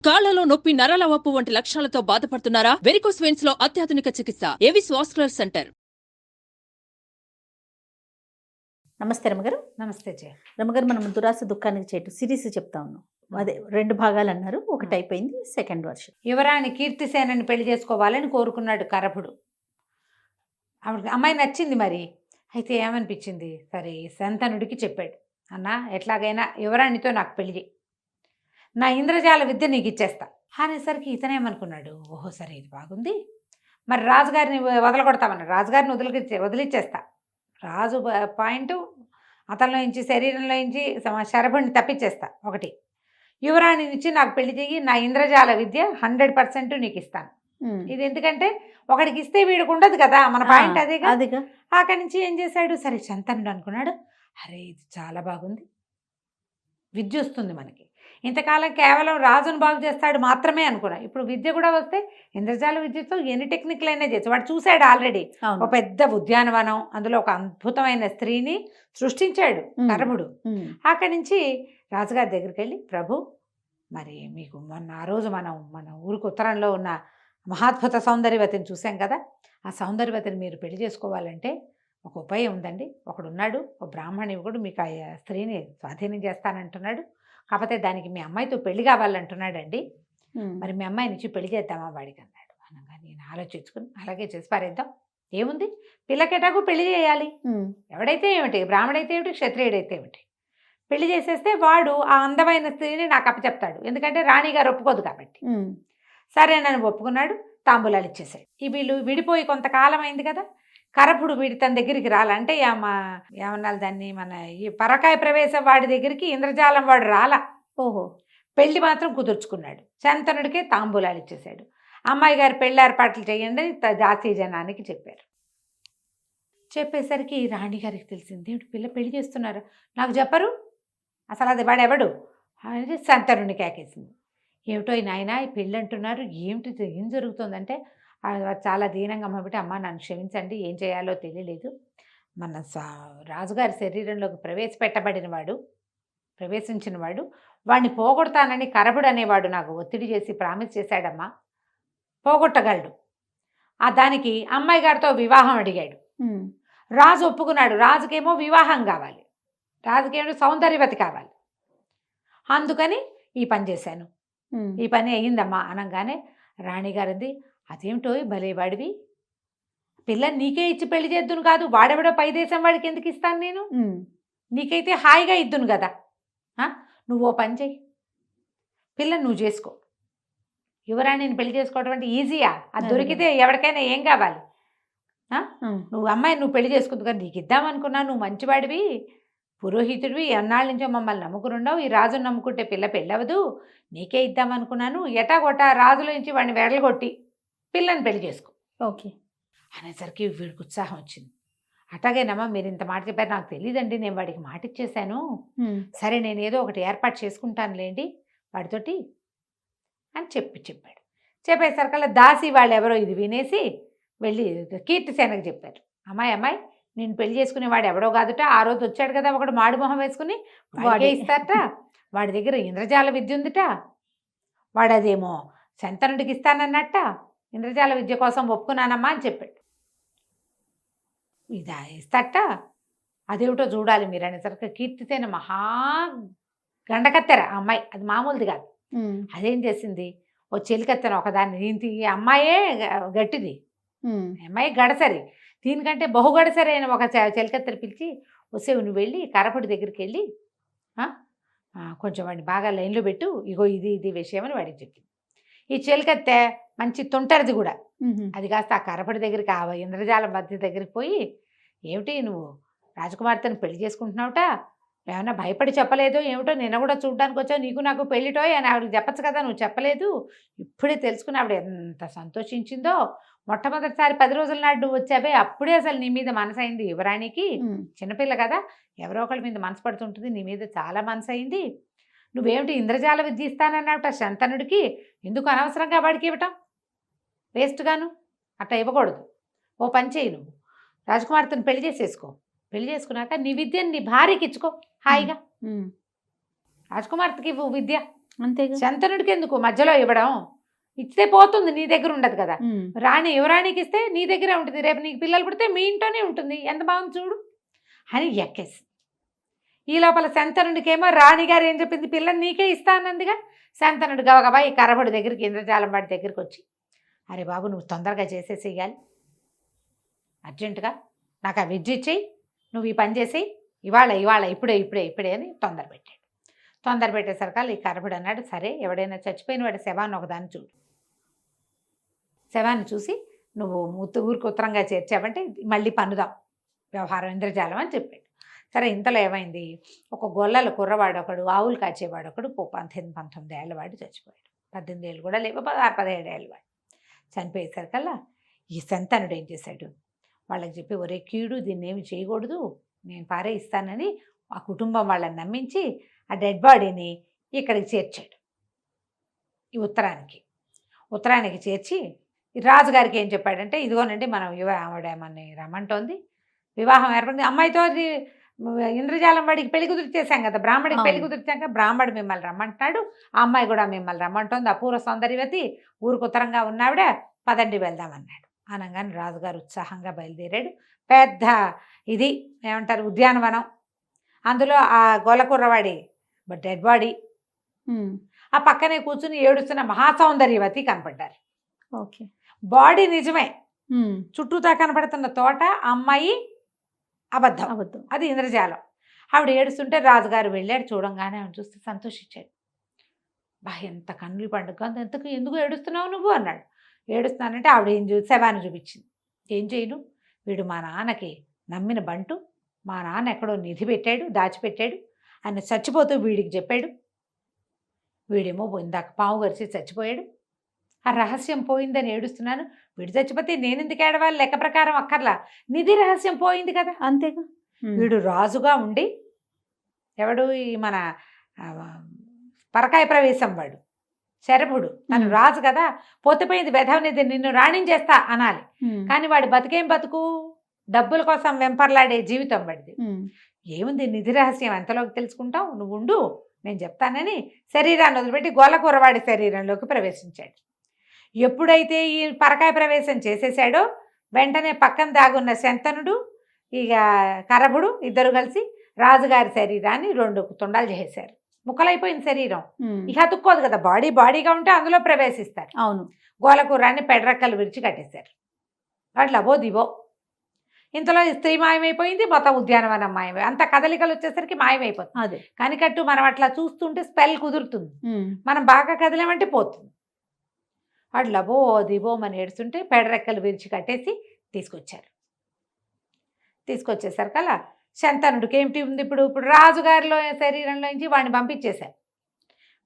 కాళ్లలో నొప్పి, నరాల వాపు వంటి లక్షణాలతో బాధపడుతున్నారా? వెరికోస్ వెయిన్స్ లో అత్యాధునిక చికిత్స ఏవిస్ వాస్కులర్ సెంటర్. నమస్తే రమగారు. నమస్తే జయ. రమగారు, మనం దురాస దుఃఖానికి చేటు సిరీస్ చెప్తా ఉన్నాం. అదే 2 భాగాలు అన్నారు, ఒకటి అయిపోయింది, సెకండ్ వర్షన్. యువరాణి కీర్తిసేనని పెళ్లి చేసుకోవాలని కోరుకున్నాడు కరపుడు. ఆవిడకి అమ్మాయి నచ్చింది. మరి అయితే ఏమనిపించింది, సరే శంతనుడికి చెప్పాడు, అన్న ఎట్లాగైనా యువరాణితో నాకు పెళ్లి చేయి, నా ఇంద్రజాల విద్య నీకు ఇచ్చేస్తా అనేసరికి ఇతనేమనుకున్నాడు, ఓహో సరే ఇది బాగుంది, మరి రాజుగారిని వదలగొడతామన్నాడు. రాజుగారిని వదిలిచ్చేస్తా. రాజు పాయింట్ అతనిలో నుంచి శరీరంలో నుంచి శరభుడిని తప్పించేస్తా. ఒకటి, యువరాణిని ఇచ్చి నాకు పెళ్లి చెయ్యి, నా ఇంద్రజాల విద్య 100% నీకు ఇస్తాను. ఇది ఎందుకంటే ఒకడికి ఇస్తే వీడికి ఉండదు కదా, మన పాయింట్ అదేగా. అక్కడి నుంచి ఏం చేశాడు, సరే శంతనుడు అనుకున్నాడు, అరే ఇది చాలా బాగుంది, విద్య వస్తుంది మనకి. ఇంతకాలం కేవలం రాజును బాగు చేస్తాడు మాత్రమే అనుకున్నా, ఇప్పుడు విద్య కూడా వస్తే ఇంద్రజాల విద్యతో ఎన్ని టెక్నిక్లు అయినా చేసి వాడు చూశాడు ఆల్రెడీ. ఒక పెద్ద ఉద్యానవనం, అందులో ఒక అద్భుతమైన స్త్రీని సృష్టించాడు కరముడు. అక్కడి నుంచి రాజుగారి దగ్గరికి వెళ్ళి, ప్రభు మరి మీకు మొన్న ఆ రోజు మన ఊరికి ఉత్తరంలో ఉన్న మహాద్భుత సౌందర్యవతిని చూసాం కదా, ఆ సౌందర్యవతిని మీరు పెళ్లి చేసుకోవాలంటే ఒక ఉపాయం ఉందండి. ఒకడున్నాడు, ఒక బ్రాహ్మణ యువకుడు మీకు ఆ స్త్రీని స్వాధీనం చేస్తానంటున్నాడు, కాకపోతే దానికి మీ అమ్మాయితో పెళ్లి కావాలంటున్నాడండి, మరి మీ అమ్మాయిని ఇచ్చి పెళ్లి చేద్దామా వాడికి అన్నాడు. అనగా నేను ఆలోచించుకుని అలాగే చేసి పారేద్దాం, ఏముంది పిల్లకెటాకు పెళ్లి చేయాలి, ఎవడైతే ఏమిటి, బ్రాహ్మడైతే ఏమిటి, క్షత్రియుడైతే ఏమిటి, పెళ్లి చేసేస్తే వాడు ఆ అందమైన స్త్రీని నాకు అప్పచెప్తాడు, ఎందుకంటే రాణిగారు ఒప్పుకోదు కాబట్టి. సరే నన్ను ఒప్పుకున్నాడు, తాంబూలాలు ఇచ్చేసాడు. ఈ వీళ్ళు విడిపోయి కొంతకాలం అయింది కదా, కరపుడు వీడి తన దగ్గరికి రాలంటే ఏమన్నా దాన్ని మన ఈ పరకాయ ప్రవేశం వాడి దగ్గరికి ఇంద్రజాలం వాడు రాలా. ఓహో, పెళ్లి మాత్రం కుదుర్చుకున్నాడు. శంతనుడికే తాంబూలాలు ఇచ్చేశాడు. అమ్మాయి గారు పెళ్లి ఏర్పాట్లు చేయండి జాతీయ జనానికి చెప్పారు. చెప్పేసరికి రాణిగారికి తెలిసింది, పిల్ల పెళ్లి చేస్తున్నారు, నాకు చెప్పరు, అసలు అది వాడెవడు అనేది శంతనుడిని కేకేసింది. ఏమిటో ఈ నాయన ఈ పెళ్ళి అంటున్నారు, ఏమిటి ఏం జరుగుతుందంటే చాలా దీనంగా అమ్మబట్టి, అమ్మ నన్ను క్షమించండి, ఏం చేయాలో తెలియలేదు, మన రాజుగారి శరీరంలోకి ప్రవేశించిన వాడు వాడిని పోగొడతానని కరపుడు అనేవాడు నాకు ఒత్తిడి చేసి ప్రామిస్ చేశాడమ్మా, పోగొట్టగలడు. దానికి అమ్మాయి గారితో వివాహం అడిగాడు. రాజు ఒప్పుకున్నాడు. రాజుకేమో వివాహం కావాలి, రాజుకేమో సౌందర్యవతి కావాలి, అందుకని ఈ పని చేశాను, ఈ పని అయ్యిందమ్మా అనగానే రాణిగారిది, అదేమిటో భలేవాడివి, పిల్లని నీకే ఇచ్చి పెళ్లి చేద్దును కాదు, వాడెవడో పై దేశం వాడికి ఎందుకు ఇస్తాను నేను, నీకైతే హాయిగా ఇద్దును కదా, నువ్వు ఓ పని చెయ్యి, పిల్లని నువ్వు చేసుకో, యువరాణిని పెళ్లి చేసుకోవడం అంటే ఈజీయా, అది దొరికితే ఎవరికైనా ఏం కావాలి, నువ్వు అమ్మాయి నువ్వు పెళ్లి చేసుకుంది కదా, నీకు ఇద్దామనుకున్నా, నువ్వు మంచివాడివి, పురోహితుడివి, ఎన్నాళ్ళ నుంచో మమ్మల్ని నమ్ముకునుండవు, ఈ రాజును నమ్ముకుంటే పిల్ల పెళ్ళవదు, నీకే ఇద్దామనుకున్నాను, ఎటాగొట్టా రాజుల నుంచి వాడిని వెడలగొట్టి పిల్లని పెళ్లి చేసుకో. ఓకే అనేసరికి వీడికి ఉత్సాహం వచ్చింది. అట్లాగేనమ్మా, మీరు ఇంత మాట చెప్పారు, నాకు తెలియదండి, నేను వాడికి మాట ఇచ్చేసాను, సరే నేను ఏదో ఒకటి ఏర్పాటు చేసుకుంటానులేండి వాడితోటి అని చెప్పాడు. చెప్పేసరికల్లా దాసి వాళ్ళు ఎవరో ఇది వినేసి వెళ్ళి కీర్తిసేనకి చెప్పారు, అమ్మాయి నేను పెళ్లి చేసుకునేవాడు ఎవడో కాదుట, ఆ రోజు వచ్చాడు కదా ఒకడు మాడు మొహం వేసుకుని, వాడే ఇస్తారట, వాడి దగ్గర ఇంద్రజాల విద్య ఉందిట, వాడు అదేమో శంతనుడికి ఇస్తానన్నట్ట, ఇంద్రజాల విద్య కోసం ఒప్పుకున్నానమ్మా అని చెప్పాడు. ఇదా ఇస్తాట, అదేమిటో చూడాలి మీరు అనేసరికి కీర్తిసేన మహా గండకత్తెర అమ్మాయి, అది మామూలుది కాదు. అదేం చేసింది, ఓ చెలికత్తెన ఒకదాన్ని, దీనికి అమ్మాయే గట్టిది, అమ్మాయి గడసరి, దీనికంటే బహుగడసరి అయిన ఒక చెలికత్తెర పిలిచి, వస్తే నువ్వు వెళ్ళి కరపుడి దగ్గరికి వెళ్ళి కొంచెం వాడిని బాగా లైన్లో పెట్టు, ఇగో ఇది విషయం అని వాడికి చెప్పింది. ఈ చెలికత్తె మంచి తుంటరిది కూడా, అది కాస్త ఆ కరపడి దగ్గరికి ఆ ఇంద్రజాల మధ్య దగ్గరికి పోయి, ఏమిటి నువ్వు రాజకుమార్తెను పెళ్లి చేసుకుంటున్నావుట, ఏమన్నా భయపడి చెప్పలేదు ఏమిటో, నిన్న కూడా చూడడానికి వచ్చావు, నీకు నాకు పెళ్ళిటోయ్ అని ఆవిడకి చెప్పచ్చు కదా, నువ్వు చెప్పలేదు, ఇప్పుడే తెలుసుకుని ఆవిడ ఎంత సంతోషించిందో, మొట్టమొదటిసారి 10 రోజుల నాడు వచ్చావే అప్పుడే అసలు నీ మీద మనసు అయింది యువరాణికి, చిన్నపిల్ల కదా ఎవరో ఒకళ్ళ మీద మనసు పడుతుంటుంది, నీ మీద చాలా మనసు అయింది, నువ్వేమిటి ఇంద్రజాల విద్య ఇస్తానన్నావుట శంతనుడికి, ఎందుకు అనవసరంగా వాడికి ఇవ్వటం, వేస్ట్గాను అట్లా ఇవ్వకూడదు, ఓ పని చేయి, నువ్వు రాజకుమార్తెను పెళ్లి చేసేసుకో, పెళ్లి చేసుకున్నాక నీ విద్యను నీ భార్యకి ఇచ్చుకో హాయిగా, రాజకుమార్తెకి ఇవ్వు విద్య, అంతేగా. శంతనుడికి ఎందుకు మధ్యలో ఇవ్వడం? ఇస్తే పోతుంది, నీ దగ్గర ఉండదు కదా. ఉమ్. యువరాణికి ఇస్తే నీ దగ్గరే ఉంటుంది, రేపు నీకు పిల్లలు పుడితే మీ ఇంట్లోనే ఉంటుంది, ఎంత బాగుంది చూడు అని ఎక్కేసి. ఈ లోపల శంతనుడికేమో రాణిగారు ఏం చెప్పింది, పిల్లని నీకే ఇస్తానందిగా. శంతనుడు గబగబా ఈ కరబడి దగ్గరికి, ఇంద్రజాలం వాడి దగ్గరికి వచ్చి, అరే బాబు నువ్వు తొందరగా చేసేసేయాలి, అర్జెంటుగా నాకు ఆ విద్య ఇచ్చేయి, నువ్వు ఈ పని చేసేయి, ఇవాళ ఇప్పుడే అని తొందర పెట్టాడు. తొందర పెట్టేసరికి ఈ కరబడి అన్నాడు, సరే ఎవడైనా చచ్చిపోయిన వాడి శవాన్ని ఒకదాన్ని చూడు, శవాన్ని చూసి నువ్వు ఊరికి ఉత్తరంగా చేర్చావంటే మళ్ళీ పన్నుదాం వ్యవహారం ఇంద్రజాలం అని చెప్పాడు. సరే, ఇంతలో ఏమైంది, ఒక గొల్లల కుర్రవాడు ఒకడు, ఆవులు కాచేవాడు ఒకడు 18-19 ఏళ్ళ వాడు చచ్చిపోయాడు. 18 ఏళ్ళు కూడా లేవు, 16-17 ఏళ్ళ వాడు చనిపోయేసరికల్లా ఈ శంతనుడు ఏం చేశాడు, వాళ్ళకి చెప్పి, ఒరే కీడు, దీన్ని ఏమి చేయకూడదు, నేను పారే ఇస్తానని ఆ కుటుంబం వాళ్ళని నమ్మించి ఆ డెడ్ బాడీని ఇక్కడికి చేర్చాడు. ఈ ఉత్తరానికి చేర్చి ఈ రాజుగారికి ఏం చెప్పాడంటే, ఇదిగోనండి మనం ఆవిడేమని రమ్మంటోంది, వివాహం ఏర్పడింది, అమ్మాయితో ఇంద్రజాలం వాడికి పెళ్లి కుదిర్చేసాం కదా, బ్రాహ్మడికి పెళ్లి కుదిర్చాక బ్రాహ్మడు మిమ్మల్ని రమ్మంటున్నాడు, ఆ అమ్మాయి కూడా మిమ్మల్ని రమ్మంటోంది, అపూర్వ సౌందర్యవతి, ఊరికి ఉత్తరంగా ఉన్నావిడ, పదండి వెళ్దామన్నాడు. అనగానే రాజుగారు ఉత్సాహంగా బయలుదేరాడు. పెద్ద ఇది ఏమంటారు, ఉద్యానవనం, అందులో ఆ గోలకుర్రవాడి డెడ్ బాడీ, ఆ పక్కనే కూర్చుని ఏడుస్తున్న మహాసౌందర్యవతి కనపడ్డారు. ఓకే. బాడీ నిజమే, చుట్టూతా కనపడుతున్న తోట అమ్మాయి అబద్ధం, అది ఇంద్రజాలం. ఆవిడ ఏడుస్తుంటే రాజుగారు వెళ్ళాడు, చూడంగానే ఆవిడ చూస్తే సంతోషించాడు. ఎంత కన్నులు పండుగ, ఎందుకు ఏడుస్తున్నావు నువ్వు అన్నాడు. ఏడుస్తున్నానంటే ఆవిడ ఏం శవాన్ని చూపించింది. ఏం చేయను, వీడు మా నాన్నకి నమ్మిన బంటు, మా నాన్న ఎక్కడో నిధి పెట్టాడు, దాచిపెట్టాడు, ఆయన చచ్చిపోతూ వీడికి చెప్పాడు, వీడేమో ఇందాక పాము గరిచి చచ్చిపోయాడు, ఆ రహస్యం పోయిందని ఏడుస్తున్నాను, వీడు చచ్చిపోతే నేను ఎందుకు ఏడవాలి, లెక్క ప్రకారం అక్కర్లా, నిధి రహస్యం పోయింది కదా, అంతేగా. వీడు రాజుగా ఉండి, ఎవడు ఈ మన పరకాయ ప్రవేశం వాడు శరభుడు, తను రాజు కదా, పోతేపోయింది వెధవనిది, నిన్ను రాణించేస్తా అనాలి, కానీ వాడి బతికేం బతుకు, డబ్బుల కోసం వెంపర్లాడే జీవితం వాడిది. ఏముంది నిధి రహస్యం ఎంతలోకి తెలుసుకుంటావు, నువ్వు ఉండు నేను చెప్తానని శరీరాన్ని వదిలిపెట్టి గోలకూరవాడి శరీరంలోకి ప్రవేశించాడు. ఎప్పుడైతే ఈ పరకాయ ప్రవేశం చేసేసాడో వెంటనే పక్కన దాగున్న శంతనుడు ఇక కరభుడు ఇద్దరు కలిసి రాజుగారి శరీరాన్ని 2 తుండాలు చేసేశారు. ముక్కలైపోయిన శరీరం ఇక అతుక్కోదు కదా, బాడీగా ఉంటే అందులో ప్రవేశిస్తారు. అవును. గోలకూరాన్ని పెడరెక్కలు విరిచి కట్టేశారు. అట్లా దివో ఇంతలో స్త్రీ మాయమైపోయింది, మొత్తం ఉద్యానవనం మాయమై, అంత కదలికలు వచ్చేసరికి మాయమైపోతుంది. అదే కనికట్టు మనం అట్లా చూస్తుంటే స్పెల్ కుదురుతుంది, మనం బాగా కదిలేమంటే పోతుంది. అట్లా దిబోమని ఏడుస్తుంటే పెడరెక్కలు విరిచి కట్టేసి తీసుకొచ్చేసరికల్లా శంతనుడికి ఏమిటి ఉంది, ఇప్పుడు రాజుగారిలో శరీరంలోంచి వాడిని పంపించేశారు,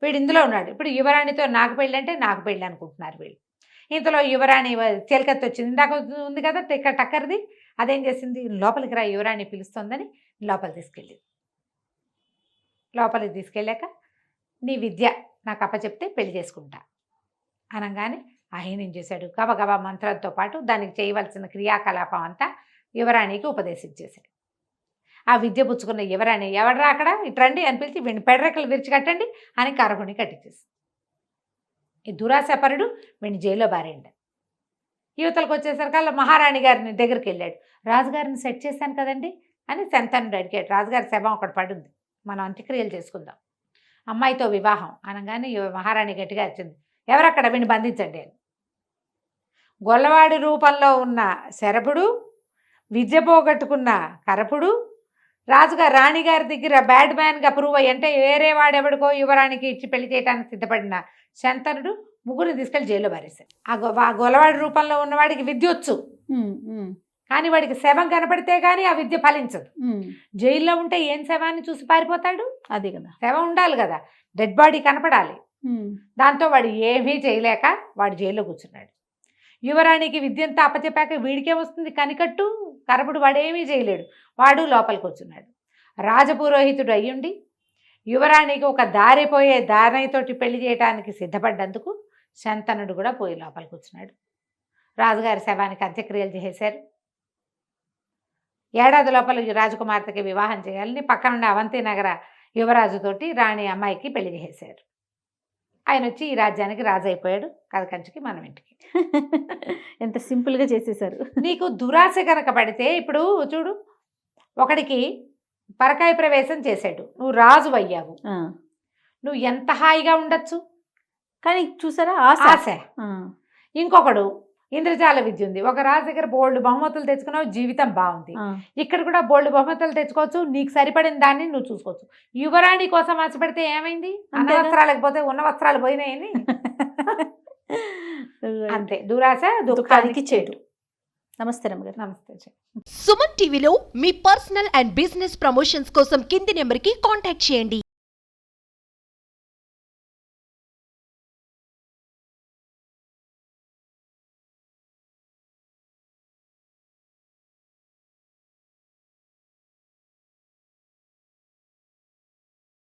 వీడు ఇందులో ఉన్నాడు. ఇప్పుడు యువరాణితో నాకు పెళ్ళి అంటే నాకు పెళ్ళి అనుకుంటున్నారు వీళ్ళు. ఇంతలో యువరాణి చెలికత్తి వచ్చింది, ఇందాక ఉంది కదా టక్కర్ది, అదేం చేసింది, లోపలికి రా యువరాణి పిలుస్తోందని లోపలికి తీసుకెళ్ళాక నీ విద్య నాకు అప్పచెప్తే పెళ్లి చేసుకుంటా అనగానే ఆయన ఏం చేశాడు, గబగబా మంత్రంతో పాటు దానికి చేయవలసిన క్రియాకలాపం అంతా యువరాణికి ఉపదేశించేశాడు. ఆ విద్య పుచ్చుకున్న యువరాణి, ఎవడరా అక్కడ ఇట్రండి అని పిలిచి వీడిని పెడరెక్కలు విరిచి కట్టండి అని కరగుని కట్టించేసి, ఈ దురాశపరుడు వీడిని జైల్లో బారేండు. యువతలకు వచ్చేసరికి మహారాణి గారిని దగ్గరికి వెళ్ళాడు, రాజుగారిని సెట్ చేశాను కదండి అని శంతనుడు అడిగాడు. రాజుగారి శవం ఒకటి పడుంది, మనం అంత్యక్రియలు చేసుకుందాం, అమ్మాయితో వివాహం అనగానే మహారాణి గట్టిగా వచ్చింది, ఎవరక్కడ వీడిని బంధించండి అని. గొల్లవాడి రూపంలో ఉన్న శరభుడు, విద్య పోగొట్టుకున్న కరపుడు, రాజుగారు రాణిగారి దగ్గర బ్యాడ్ మ్యాన్గా ప్రూవ్ అయ్యి, అంటే వేరే వాడెవడికో యువరానికి ఇచ్చి పెళ్లి చేయడానికి సిద్ధపడిన శంతనుడు ముగ్గురిని తీసుకెళ్లి జైల్లో పారేశాడు. ఆ గొల్లవాడి రూపంలో ఉన్నవాడికి విద్య వచ్చు, కానీ వాడికి శవం కనపడితే కానీ ఆ విద్య ఫలించదు. జైల్లో ఉంటే ఏం శవాన్ని చూసి పారిపోతాడు, అదే కదా, శవం ఉండాలి కదా, డెడ్ బాడీ కనపడాలి. దాంతో వాడు ఏమీ చేయలేక వాడు జైల్లో కూర్చున్నాడు. యువరాణికి విద్యంతా అప్పచెప్పాక వీడికేమొస్తుంది కనికట్టు, కరపుడు వాడేమీ చేయలేడు, వాడు లోపలికి వచ్చున్నాడు. రాజపురోహితుడు అయ్యుండి యువరాణికి ఒక దారిపోయే దారితోటి పెళ్లి చేయడానికి సిద్ధపడ్డందుకు శంతనుడు కూడా పోయి లోపలికి కూర్చున్నాడు. రాజుగారి శవానికి అంత్యక్రియలు చేశారు. ఏడాది లోపల రాజకుమార్తెకి వివాహం చేయాలని పక్కనున్న అవంతి నగర యువరాజుతోటి రాణి అమ్మాయికి పెళ్లి చేశారు. ఆయన వచ్చి ఈ రాజ్యానికి రాజు అయిపోయాడు, కథ కంచికి మనం ఇంటికి. ఎంత సింపుల్ గా చేసేసారు. నీకు దురాశ కనుక పడితే, ఇప్పుడు చూడు, ఒకడికి పరకాయ ప్రవేశం చేశాడు, నువ్వు రాజు అయ్యావు, ఆ, నువ్వు ఎంత హాయిగా ఉండొచ్చు. కానీ చూసారా ఆశ. ఆశ. ఇంకొకడు ఇంద్రజాల విద్య ఉంది, ఒక రాజు దగ్గర బోల్డ్ బహుమతులు తెచ్చుకున్నావు, జీవితం బాగుంది. ఇక్కడ కూడా బోల్డ్ బహుమతులు తెచ్చుకోవచ్చు, నీకు సరిపడిన దాన్ని నువ్వు చూసుకోవచ్చు. యువరాణి కోసం ఆశపడితే ఏమైంది? అన్న అంతేగా. వస్త్రాలకు పోతే ఉన్న వస్త్రాలు పోయినాయని. అంతే, దురాశ దుఃఖానికి చేటు. నమస్తే రమ్మగారు. నమస్తే. సుమన్ టీవీలో మీ పర్సనల్ అండ్ బిజినెస్ ప్రమోషన్స్ కోసం కింది నెంబర్కి కాంటాక్ట్ చేయండి.